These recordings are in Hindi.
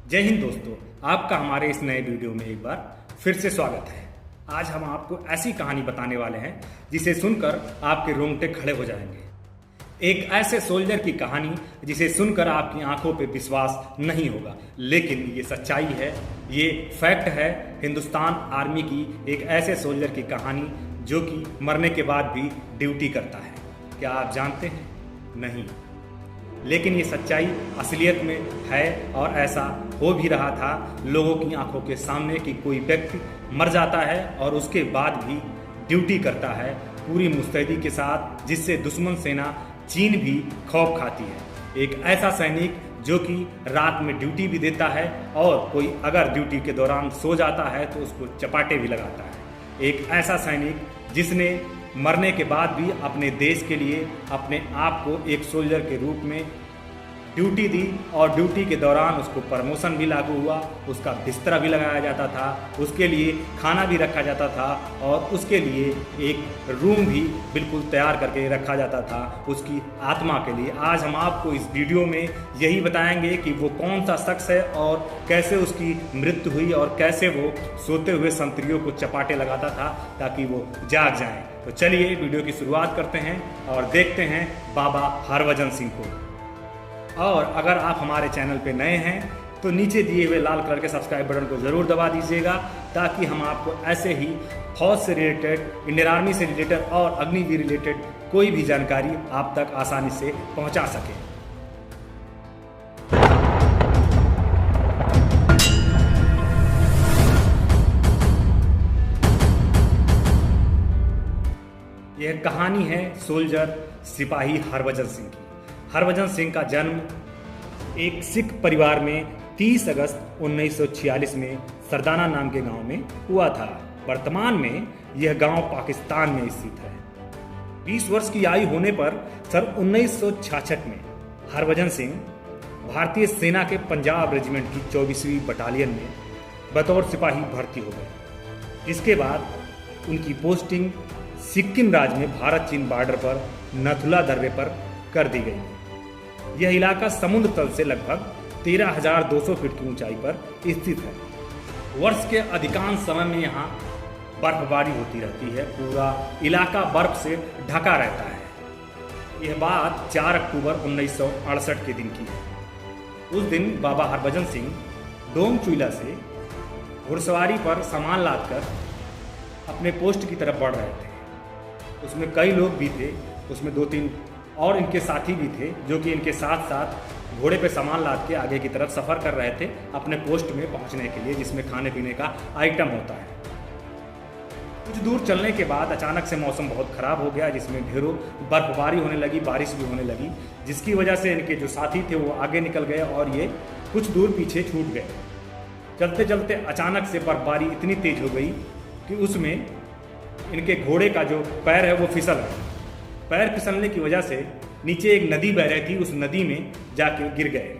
जय हिंद दोस्तों, आपका हमारे इस नए वीडियो में एक बार फिर से स्वागत है। आज हम आपको ऐसी कहानी बताने वाले हैं जिसे सुनकर आपके रोंगटे खड़े हो जाएंगे। एक ऐसे सोल्जर की कहानी जिसे सुनकर आपकी आंखों पे विश्वास नहीं होगा, लेकिन ये सच्चाई है, ये फैक्ट है। हिंदुस्तान आर्मी की एक ऐसे सोल्जर की कहानी जो कि मरने के बाद भी ड्यूटी करता है। क्या आप जानते हैं? नहीं, लेकिन ये सच्चाई असलियत में है और ऐसा हो भी रहा था लोगों की आंखों के सामने कि कोई व्यक्ति मर जाता है और उसके बाद भी ड्यूटी करता है पूरी मुस्तैदी के साथ, जिससे दुश्मन सेना चीन भी खौफ खाती है। एक ऐसा सैनिक जो कि रात में ड्यूटी भी देता है और कोई अगर ड्यूटी के दौरान सो जाता है तो उसको चपाटे भी लगाता है। एक ऐसा सैनिक जिसने मरने के बाद भी अपने देश के लिए अपने आप को एक सोल्जर के रूप में ड्यूटी दी और ड्यूटी के दौरान उसको प्रमोशन भी लागू हुआ, उसका बिस्तरा भी लगाया जाता था, उसके लिए खाना भी रखा जाता था और उसके लिए एक रूम भी बिल्कुल तैयार करके रखा जाता था उसकी आत्मा के लिए। आज हम आपको इस वीडियो में यही बताएंगे कि वो कौन सा शख्स है और कैसे उसकी मृत्यु हुई और कैसे वो सोते हुए संतरियों को चपाटे लगाता था ताकि वो जाग जाएं। तो चलिए वीडियो की शुरुआत करते हैं और देखते हैं बाबा हरभजन सिंह को। और अगर आप हमारे चैनल पे नए हैं तो नीचे दिए हुए लाल कलर के सब्सक्राइब बटन को ज़रूर दबा दीजिएगा ताकि हम आपको ऐसे ही फौज से रिलेटेड, इंडियन आर्मी से रिलेटेड और अग्निवीर रिलेटेड कोई भी जानकारी आप तक आसानी से पहुंचा सके। यह कहानी है सोल्जर सिपाही हरभजन सिंह की। हरभजन सिंह का जन्म एक सिख परिवार में 30 अगस्त 1946 में सरदाना नाम के गांव में हुआ था। वर्तमान में यह गांव पाकिस्तान में स्थित है। 20 वर्ष की आयु होने पर सन 1966 में हरभजन सिंह भारतीय सेना के पंजाब रेजिमेंट की 24वीं बटालियन में बतौर सिपाही भर्ती हो गए। इसके बाद उनकी पोस्टिंग सिक्किम राज्य में भारत चीन बॉर्डर पर नथुला दर्रे पर कर दी गई। यह इलाका समुद्र तल से लगभग 13,200 फीट की ऊंचाई पर स्थित है। वर्ष के अधिकांश समय में यहाँ बर्फबारी होती रहती है, पूरा इलाका बर्फ से ढका रहता है। यह बात 4 अक्टूबर 1968 के दिन की है। उस दिन बाबा हरभजन सिंह डोम चुइला से घुड़सवारी पर सामान लादकर अपने पोस्ट की तरफ बढ़ रहे थे। उसमें कई लोग भी थे, उसमें 2-3 और इनके साथी भी थे जो कि इनके साथ साथ घोड़े पे सामान लाद के आगे की तरफ सफ़र कर रहे थे अपने पोस्ट में पहुंचने के लिए, जिसमें खाने पीने का आइटम होता है। कुछ दूर चलने के बाद अचानक से मौसम बहुत ख़राब हो गया, जिसमें ढेरों बर्फबारी होने लगी, बारिश भी होने लगी, जिसकी वजह से इनके जो साथी थे वो आगे निकल गए और ये कुछ दूर पीछे छूट गए। चलते चलते अचानक से बर्फबारी इतनी तेज हो गई कि उसमें इनके घोड़े का जो पैर है वो फिसल गया। पैर फिसलने की वजह से नीचे एक नदी बह रही थी, उस नदी में जाके गिर गए।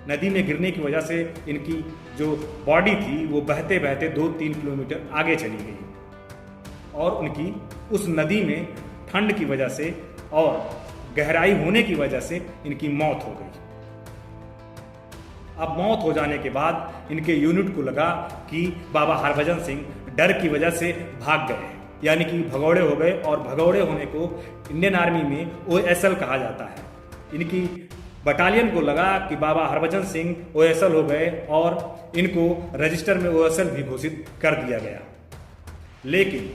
नदी में गिरने की वजह से इनकी जो बॉडी थी वो बहते बहते 2-3 किलोमीटर आगे चली गई और उनकी उस नदी में ठंड की वजह से और गहराई होने की वजह से इनकी मौत हो गई। अब मौत हो जाने के बाद इनके यूनिट को लगा कि बाबा हरभजन सिंह डर की वजह से भाग गए, यानी कि भगौड़े हो गए, और भगौड़े होने को इंडियन आर्मी में OSL कहा जाता है। इनकी बटालियन को लगा कि बाबा हरभजन सिंह OSL हो गए और इनको रजिस्टर में OSL भी घोषित कर दिया गया। लेकिन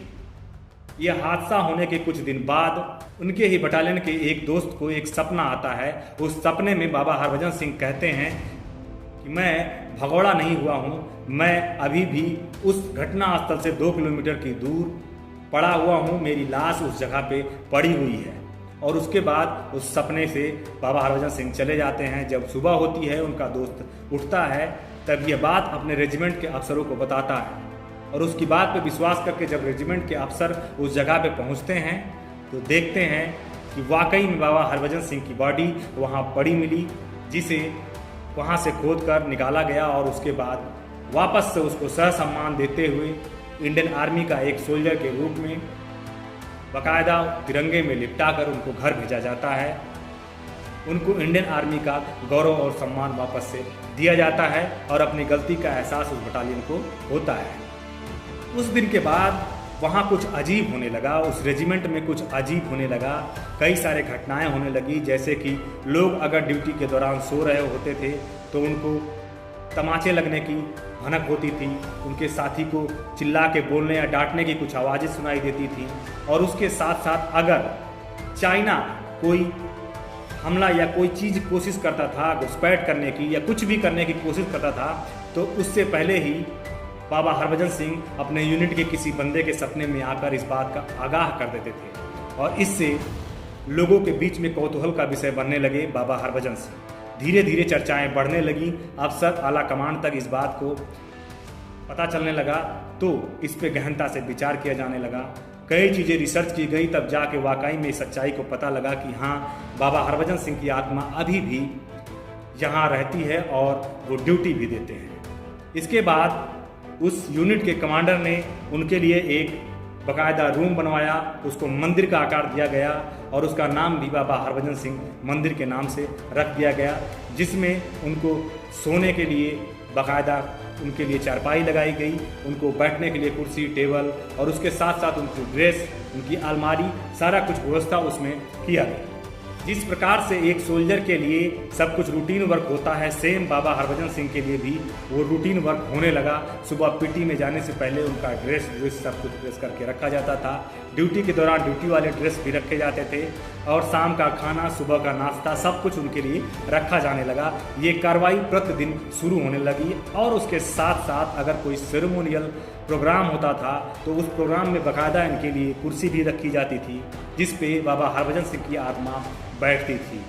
यह हादसा होने के कुछ दिन बाद उनके ही बटालियन के एक दोस्त को एक सपना आता है। उस सपने में बाबा हरभजन सिंह कहते हैं कि मैं भगौड़ा नहीं हुआ हूँ, मैं अभी भी उस घटना स्थल से 2 किलोमीटर की दूर पड़ा हुआ हूँ, मेरी लाश उस जगह पे पड़ी हुई है। और उसके बाद उस सपने से बाबा हरभजन सिंह चले जाते हैं। जब सुबह होती है, उनका दोस्त उठता है, तब यह बात अपने रेजिमेंट के अफसरों को बताता है और उसकी बात पे विश्वास करके जब रेजिमेंट के अफसर उस जगह पे पहुँचते हैं तो देखते हैं कि वाकई में बाबा हरभजन सिंह की बॉडी वहाँ पड़ी मिली, जिसे वहाँ से खोद कर निकाला गया और उसके बाद वापस से उसको सहसम्मान देते हुए इंडियन आर्मी का एक सोल्जर के रूप में बाकायदा तिरंगे में लिपटा कर उनको घर भेजा जाता है। उनको इंडियन आर्मी का गौरव और सम्मान वापस से दिया जाता है और अपनी गलती का एहसास उस बटालियन को होता है। उस दिन के बाद वहाँ कुछ अजीब होने लगा, उस रेजिमेंट में कुछ अजीब होने लगा। कई सारे घटनाएं होने लगी, जैसे कि लोग अगर ड्यूटी के दौरान सो रहे होते थे तो उनको तमाचे लगने की भनक होती थी, उनके साथी को चिल्ला के बोलने या डांटने की कुछ आवाज़ें सुनाई देती थी। और उसके साथ साथ अगर चाइना कोई हमला या कोई चीज़ कोशिश करता था घुसपैठ करने की या कुछ भी करने की कोशिश करता था तो उससे पहले ही बाबा हरभजन सिंह अपने यूनिट के किसी बंदे के सपने में आकर इस बात का आगाह कर देते थे और इससे लोगों के बीच में कौतूहल का विषय बनने लगे बाबा हरभजन सिंह। धीरे धीरे चर्चाएं बढ़ने लगी, अफसर आला कमान तक इस बात को पता चलने लगा तो इस पे गहनता से विचार किया जाने लगा। कई चीज़ें रिसर्च की गई, तब जाके वाकई में इस सच्चाई को पता लगा कि हाँ, बाबा हरभजन सिंह की आत्मा अभी भी यहाँ रहती है और वो ड्यूटी भी देते हैं। इसके बाद उस यूनिट के कमांडर ने उनके लिए एक बाकायदा रूम बनवाया, उसको मंदिर का आकार दिया गया और उसका नाम भी बाबा हरभजन सिंह मंदिर के नाम से रख दिया गया, जिसमें उनको सोने के लिए बाकायदा उनके लिए चारपाई लगाई गई, उनको बैठने के लिए कुर्सी टेबल और उसके साथ साथ उनकी ड्रेस, उनकी अलमारी, सारा कुछ व्यवस्था उसमें किया गया। जिस प्रकार से एक सोल्जर के लिए सब कुछ रूटीन वर्क होता है, सेम बाबा हरभजन सिंह के लिए भी वो रूटीन वर्क होने लगा। सुबह पीटी में जाने से पहले उनका ड्रेस सब कुछ ड्रेस करके रखा जाता था, ड्यूटी के दौरान ड्यूटी वाले ड्रेस भी रखे जाते थे और शाम का खाना, सुबह का नाश्ता, सब कुछ उनके लिए रखा जाने लगा। ये कार्रवाई प्रतिदिन शुरू होने लगी और उसके साथ साथ अगर कोई सेरेमोनियल प्रोग्राम होता था तो उस प्रोग्राम में बाकायदा इनके लिए कुर्सी भी रखी जाती थी जिस पे बाबा हरभजन सिंह की आत्मा बैठती थी।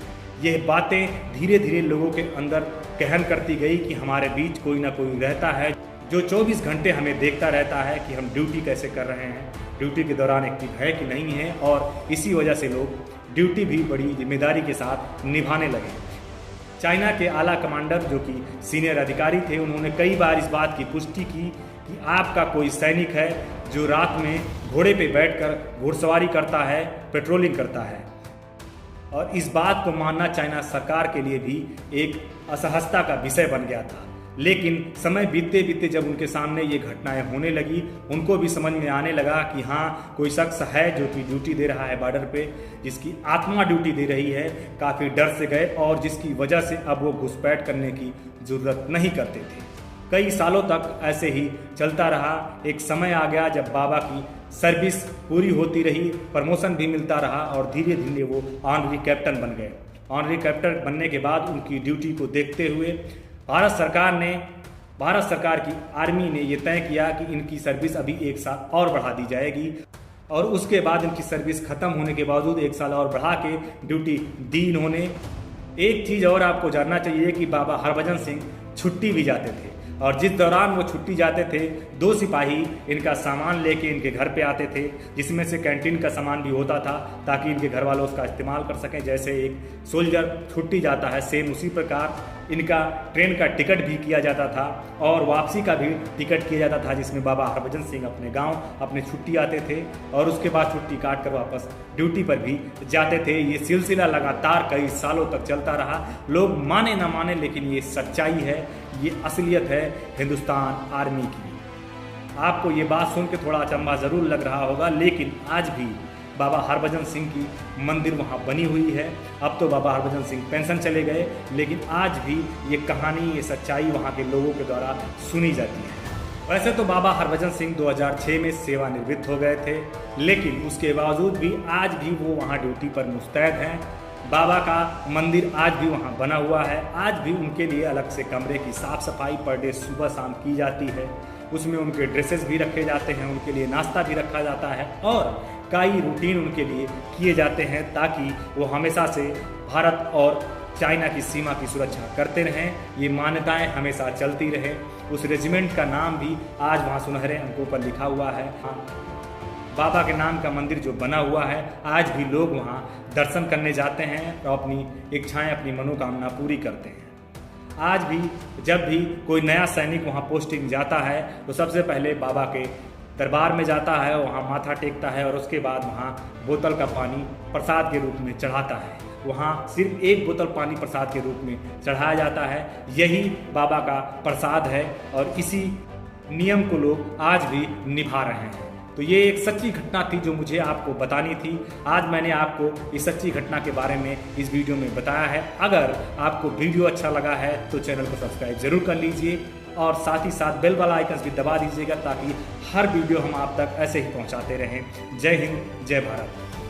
ये बातें धीरे धीरे लोगों के अंदर कहन करती गई कि हमारे बीच कोई ना कोई रहता है जो 24 घंटे हमें देखता रहता है कि हम ड्यूटी कैसे कर रहे हैं, ड्यूटी के दौरान एक्टिव है कि नहीं है, और इसी वजह से लोग ड्यूटी भी बड़ी जिम्मेदारी के साथ निभाने लगे। चाइना के आला कमांडर जो कि सीनियर अधिकारी थे, उन्होंने कई बार इस बात की पुष्टि की कि आपका कोई सैनिक है जो रात में घोड़े पे बैठकर घुड़सवारी करता है, पेट्रोलिंग करता है। और इस बात को मानना चाइना सरकार के लिए भी एक असहजता का विषय बन गया था। लेकिन समय बीतते बीतते जब उनके सामने ये घटनाएं होने लगी, उनको भी समझ में आने लगा कि हाँ, कोई शख्स है जो कि ड्यूटी दे रहा है बॉर्डर पे, जिसकी आत्मा ड्यूटी दे रही है। काफ़ी डर से गए और जिसकी वजह से अब वो घुसपैठ करने की ज़रूरत नहीं करते थे। कई सालों तक ऐसे ही चलता रहा। एक समय आ गया जब बाबा की सर्विस पूरी होती रही, प्रमोशन भी मिलता रहा और धीरे धीरे वो ऑनरी कैप्टन बन गए। ऑनरी कैप्टन बनने के बाद उनकी ड्यूटी को देखते हुए भारत सरकार की आर्मी ने ये तय किया कि इनकी सर्विस अभी 1 साल और बढ़ा दी जाएगी और उसके बाद इनकी सर्विस खत्म होने के बावजूद 1 साल और बढ़ा के ड्यूटी दी इन्होंने। एक चीज़ और आपको जानना चाहिए कि बाबा हरभजन सिंह छुट्टी भी जाते थे और जिस दौरान वो छुट्टी जाते थे 2 सिपाही इनका सामान लेके इनके घर पे आते थे, जिसमें से कैंटीन का सामान भी होता था ताकि इनके घर वालों उसका इस्तेमाल कर सकें। जैसे एक सोल्जर छुट्टी जाता है, सेम उसी प्रकार इनका ट्रेन का टिकट भी किया जाता था और वापसी का भी टिकट किया जाता था, जिसमें बाबा हरभजन सिंह अपने गांव अपने छुट्टी आते थे और उसके बाद छुट्टी काट कर वापस ड्यूटी पर भी जाते थे। ये सिलसिला लगातार कई सालों तक चलता रहा। लोग माने ना माने, लेकिन ये सच्चाई है, ये असलियत है हिंदुस्तान आर्मी की। आपको ये बात सुन के थोड़ा अचंभा ज़रूर लग रहा होगा, लेकिन आज भी बाबा हरभजन सिंह की मंदिर वहाँ बनी हुई है। अब तो बाबा हरभजन सिंह पेंशन चले गए, लेकिन आज भी ये कहानी, ये सच्चाई वहाँ के लोगों के द्वारा सुनी जाती है। वैसे तो बाबा हरभजन सिंह 2006 में सेवानिवृत्त हो गए थे, लेकिन उसके बावजूद भी आज भी वो वहाँ ड्यूटी पर मुस्तैद हैं। बाबा का मंदिर आज भी वहाँ बना हुआ है। आज भी उनके लिए अलग से कमरे की साफ़ सफाई पर डे सुबह शाम की जाती है। उसमें उनके ड्रेसेस भी रखे जाते हैं, उनके लिए नाश्ता भी रखा जाता है और कई रूटीन उनके लिए किए जाते हैं ताकि वो हमेशा से भारत और चाइना की सीमा की सुरक्षा करते रहें। ये मान्यताएं हमेशा चलती रहे। उस रेजिमेंट का नाम भी आज वहाँ सुनहरे अंकों पर लिखा हुआ है। बाबा के नाम का मंदिर जो बना हुआ है, आज भी लोग वहाँ दर्शन करने जाते हैं और अपनी इच्छाएं, अपनी मनोकामना पूरी करते हैं। आज भी जब भी कोई नया सैनिक वहाँ पोस्टिंग जाता है तो सबसे पहले बाबा के दरबार में जाता है, वहाँ माथा टेकता है और उसके बाद वहाँ बोतल का पानी प्रसाद के रूप में चढ़ाता है। वहाँ सिर्फ एक बोतल पानी प्रसाद के रूप में चढ़ाया जाता है। यही बाबा का प्रसाद है और इसी नियम को लोग आज भी निभा रहे हैं। तो ये एक सच्ची घटना थी जो मुझे आपको बतानी थी। आज मैंने आपको इस सच्ची घटना के बारे में इस वीडियो में बताया है। अगर आपको वीडियो अच्छा लगा है तो चैनल को सब्सक्राइब जरूर कर लीजिए और साथ ही साथ बेल वाला आइकन भी दबा दीजिएगा ताकि हर वीडियो हम आप तक ऐसे ही पहुंचाते रहें। जय हिंद, जय भारत।